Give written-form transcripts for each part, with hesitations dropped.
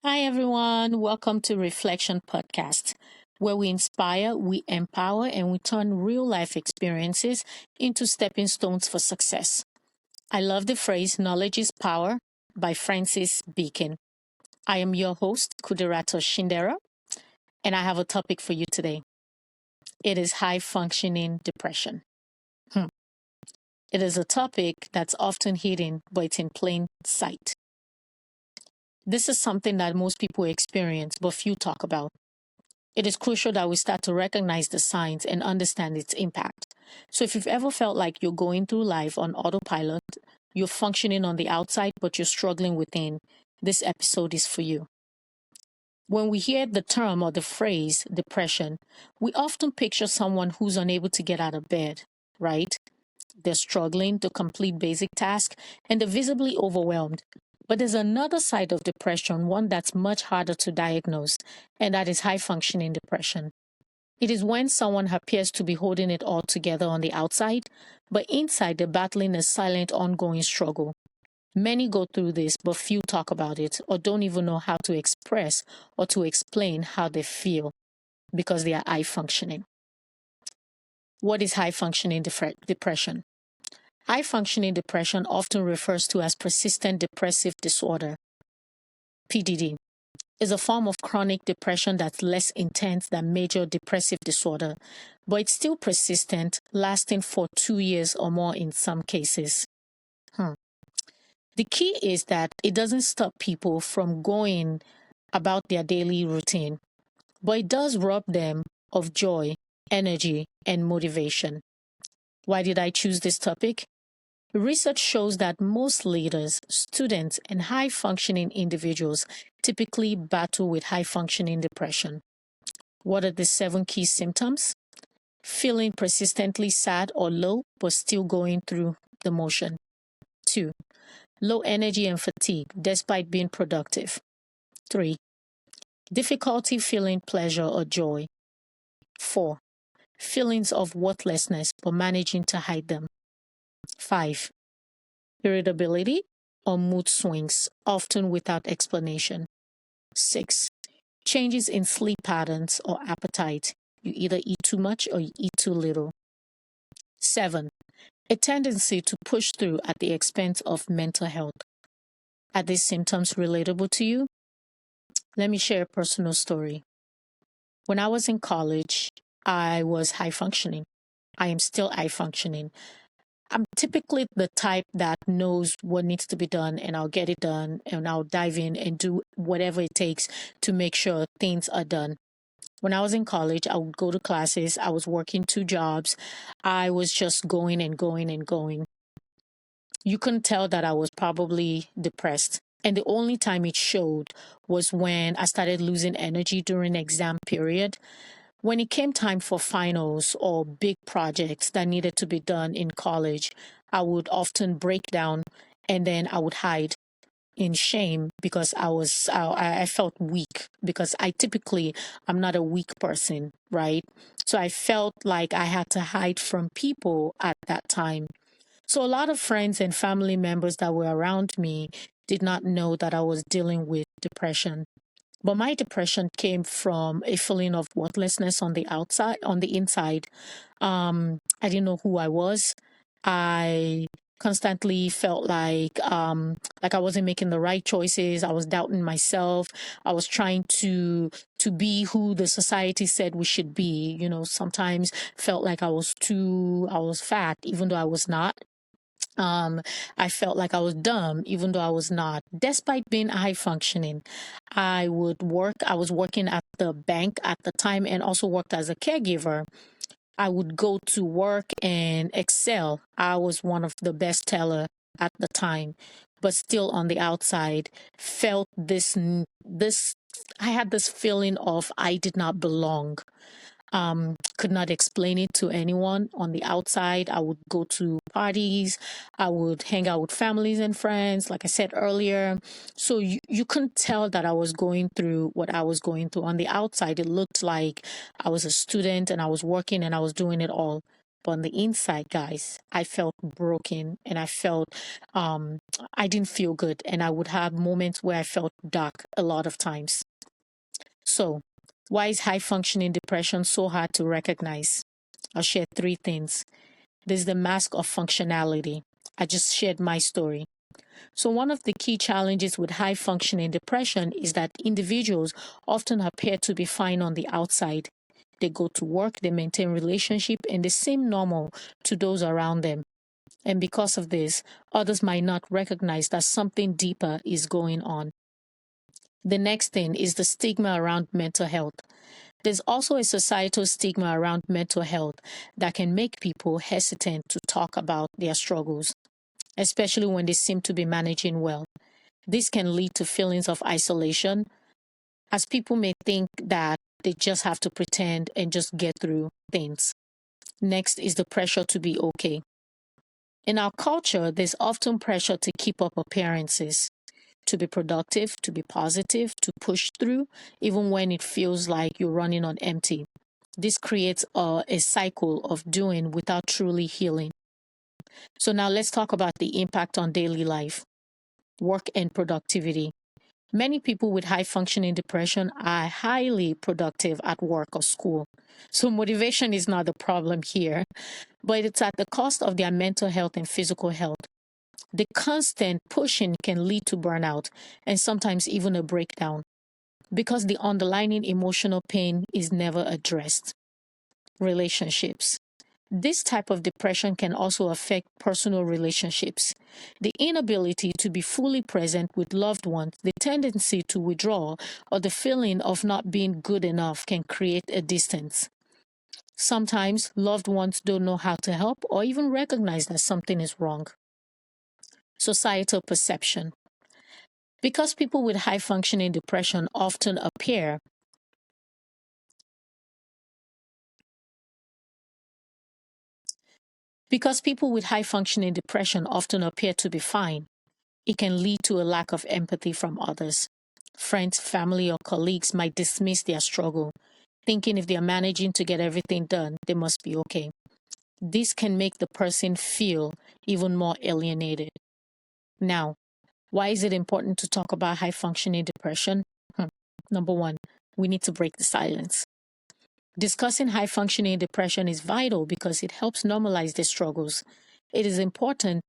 Hi, everyone. Welcome to Reflection Podcast, where we inspire, we empower, and we turn real life experiences into stepping stones for success. I love the phrase knowledge is power by Francis Bacon. I am your host, Kuderato Shindera, and I have a topic for you today. It is high functioning depression. Hmm. It is a topic that's often hidden, but it's in plain sight. This is something that most people experience, but few talk about. It is crucial that we start to recognize the signs and understand its impact. So, if you've ever felt like you're going through life on autopilot, you're functioning on the outside, but you're struggling within, this episode is for you. When we hear the term or the phrase depression, we often picture someone who's unable to get out of bed, right? They're struggling to complete basic tasks and they're visibly overwhelmed. But there's another side of depression, one that's much harder to diagnose, and that is high functioning depression. It is when someone appears to be holding it all together on the outside, but inside they're battling a silent, ongoing struggle. Many go through this, but few talk about it or don't even know how to express or to explain how they feel because they are high functioning. What is high functioning depression? High functioning depression often refers to as persistent depressive disorder, PDD, is a form of chronic depression that's less intense than major depressive disorder, but it's still persistent, lasting for 2 years or more in some cases. Hmm. The key is that it doesn't stop people from going about their daily routine, but it does rob them of joy, energy, and motivation. Why did I choose this topic? Research shows that most leaders, students, and high functioning individuals typically battle with high functioning depression. What are the 7 key symptoms? Feeling persistently sad or low, but still going through the motion. 2. Low energy and fatigue despite being productive. 3. Difficulty feeling pleasure or joy. 4. Feelings of worthlessness but managing to hide them. 5. Irritability or mood swings, often without explanation. 6. Changes in sleep patterns or appetite. You either eat too much or you eat too little. 7. A tendency to push through at the expense of mental health. Are these symptoms relatable to you? Let me share a personal story. When I was in college, I was high functioning. I am still high functioning. I'm typically the type that knows what needs to be done and I'll get it done and I'll dive in and do whatever it takes to make sure things are done. When I was in college, I would go to classes, I was working 2 jobs, I was just going and going and going. You couldn't tell that I was probably depressed. And the only time it showed was when I started losing energy during exam period. When it came time for finals or big projects that needed to be done in college, I would often break down and then I would hide in shame because I felt weak because I typically I'm not a weak person, right? So I felt like I had to hide from people at that time. So a lot of friends and family members that were around me did not know that I was dealing with depression. But my depression came from a feeling of worthlessness on the outside, on the inside. I didn't know who I was. I constantly felt like I wasn't making the right choices. I was doubting myself. I was trying to be who the society said we should be. Sometimes felt like I was fat, even though I was not. Um, I felt like I was dumb, even though I was not. Despite being high functioning, I was working at the bank at the time and also worked as a caregiver. I would go to work and excel. I was one of the best teller at the time, but still on the outside felt this I had this feeling of I did not belong. Could not explain it to anyone on the outside. I would go to parties, I would hang out with families and friends, like I said earlier. So you couldn't tell that I was going through what I was going through. On the outside, it looked like I was a student and I was working and I was doing it all. but on the inside, guys, I felt broken and um, I didn't feel good. And I would have moments where I felt dark a lot of times. So, why is high functioning depression so hard to recognize? I'll share three things. There's the mask of functionality. I just shared my story. So, one of the key challenges with high functioning depression is that individuals often appear to be fine on the outside. They go to work, they maintain relationship, and they seem normal to those around them. And because of this, others might not recognize that something deeper is going on. The next thing is the stigma around mental health. There's also a societal stigma around mental health that can make people hesitant to talk about their struggles, especially when they seem to be managing well. This can lead to feelings of isolation, as people may think that they just have to pretend and just get through things. Next is the pressure to be okay. In our culture, there's often pressure to keep up appearances, to be productive, to be positive, to push through, even when it feels like you're running on empty. This creates a cycle of doing without truly healing. So, now let's talk about the impact on daily life, work, and productivity. Many people with high functioning depression are highly productive at work or school. So, motivation is not the problem here, but it's at the cost of their mental health and physical health. The constant pushing can lead to burnout and sometimes even a breakdown because the underlying emotional pain is never addressed. Relationships. This type of depression can also affect personal relationships. The inability to be fully present with loved ones, the tendency to withdraw, or the feeling of not being good enough can create a distance. Sometimes loved ones don't know how to help or even recognize that something is wrong. Societal perception. Because people with high functioning depression often appear Because people with high functioning depression often appear to be fine, it can lead to a lack of empathy from others. Friends, family, or colleagues might dismiss their struggle, thinking if they are managing to get everything done, they must be okay. This can make the person feel even more alienated. Now, why is it important to talk about high functioning depression? Number one, we need to break the silence. Discussing high functioning depression is vital because it helps normalize their struggles. It is important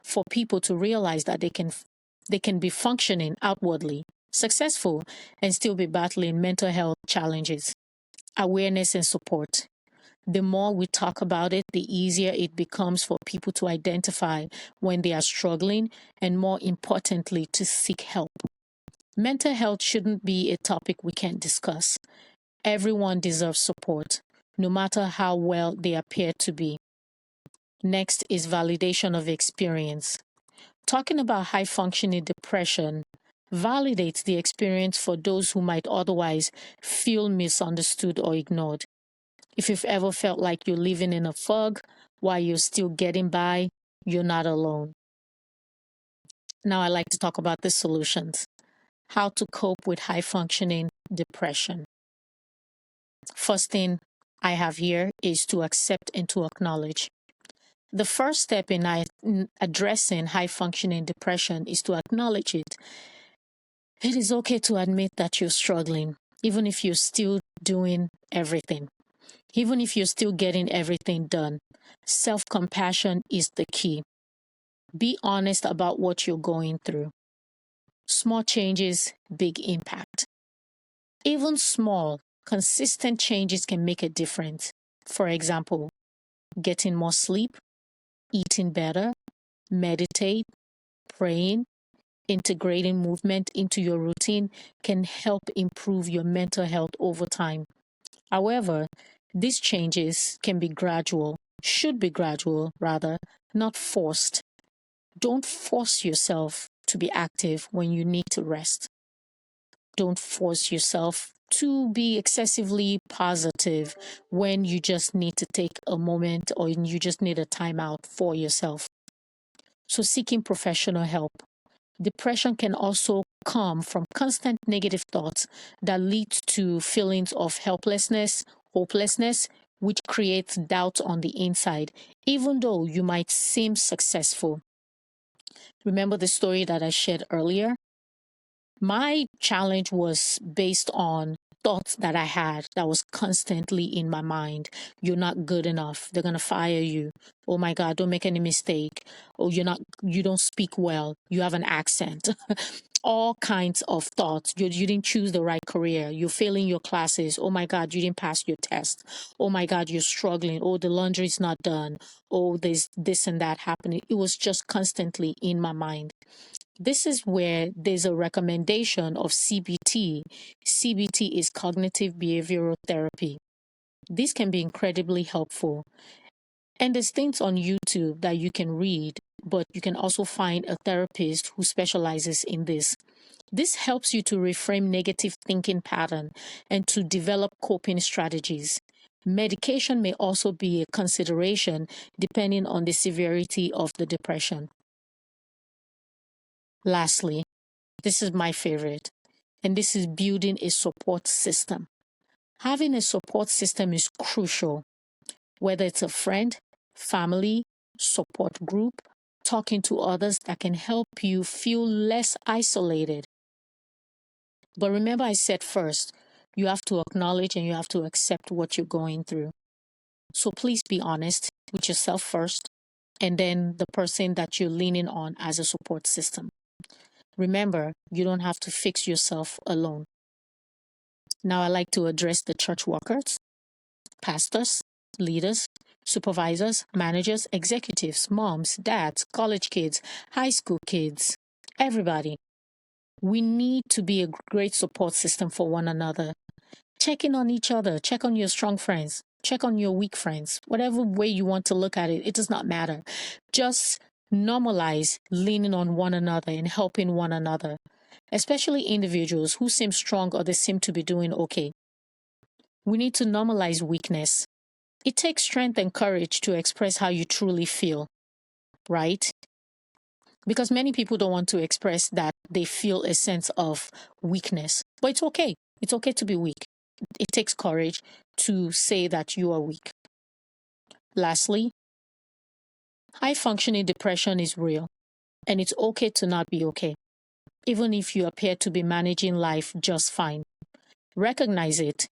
for people to realize that they can be functioning outwardly, successful, and still be battling mental health challenges. Awareness and support. The more we talk about it, the easier it becomes for people to identify when they are struggling and, more importantly, to seek help. Mental health shouldn't be a topic we can't discuss. Everyone deserves support, no matter how well they appear to be. Next is validation of experience. Talking about high functioning depression validates the experience for those who might otherwise feel misunderstood or ignored. If you've ever felt like you're living in a fog while you're still getting by, you're not alone. Now, I like to talk about the solutions. How to cope with high functioning depression. First thing I have here is to accept and to acknowledge. The first step in addressing high functioning depression is to acknowledge it. It is okay to admit that you're struggling, even if you're still doing everything, even if you're still getting everything done. Self compassion is the key. Be honest about what you're going through. Small changes, big impact. Even small, consistent changes can make a difference. For example, getting more sleep, eating better, meditate, praying, integrating movement into your routine can help improve your mental health over time. However, these changes can be gradual, should be gradual rather, not forced. Don't force yourself to be active when you need to rest. Don't force yourself to be excessively positive when you just need to take a moment or you just need a timeout for yourself. So, seeking professional help. Depression can also come from constant negative thoughts that lead to feelings of helplessness, hopelessness, which creates doubt on the inside, even though you might seem successful. Remember the story that I shared earlier? My challenge was based on thoughts that I had that was constantly in my mind. You're not good enough. They're going to fire you. Oh my God, don't make any mistake. Oh, you don't speak well. You have an accent. All kinds of thoughts. You didn't choose the right career. You're failing your classes. Oh my God, you didn't pass your test. Oh my God, you're struggling. Oh, the laundry's not done. Oh, there's this and that happening. It was just constantly in my mind. This is where there's a recommendation of CBT. CBT is cognitive behavioral therapy. This can be incredibly helpful. And there's things on YouTube that you can read, but you can also find a therapist who specializes in this. This helps you to reframe negative thinking pattern and to develop coping strategies. Medication may also be a consideration depending on the severity of the depression. Lastly, this is my favorite, and this is building a support system. Having a support system is crucial, whether it's a friend, family, support group, talking to others that can help you feel less isolated. But remember, I said first, you have to acknowledge and you have to accept what you're going through. So please be honest with yourself first, and then the person that you're leaning on as a support system. Remember, you don't have to fix yourself alone. Now, I like to address the church workers, pastors, leaders, supervisors, managers, executives, moms, dads, college kids, high school kids, everybody. We need to be a great support system for one another. Check in on each other, check on your strong friends, check on your weak friends. Whatever way you want to look at it, it does not matter. Just normalize leaning on one another and helping one another, especially individuals who seem strong or they seem to be doing okay. We need to normalize weakness. It takes strength and courage to express how you truly feel, right? Because many people don't want to express that they feel a sense of weakness. But it's okay. It's okay to be weak. It takes courage to say that you are weak. Lastly, high functioning depression is real, and it's okay to not be okay, even if you appear to be managing life just fine. Recognize it,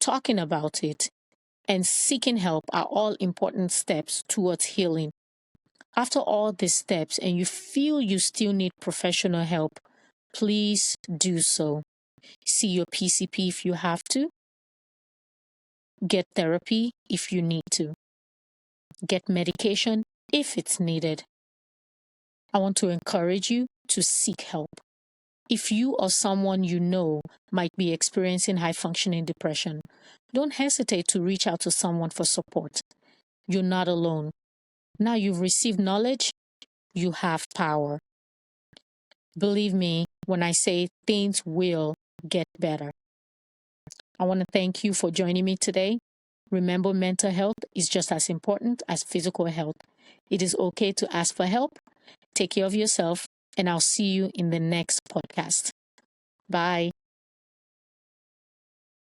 talking about it, and seeking help are all important steps towards healing. After all these steps and you feel you still need professional help, please do so. See your PCP if you have to. Get therapy if you need to. Get medication if it's needed. I want to encourage you to seek help. If you or someone you know might be experiencing high functioning depression, don't hesitate to reach out to someone for support. You're not alone. Now you've received knowledge, you have power. Believe me when I say things will get better. I want to thank you for joining me today. Remember, mental health is just as important as physical health. It is okay to ask for help. Take care of yourself, and I'll see you in the next podcast. Bye.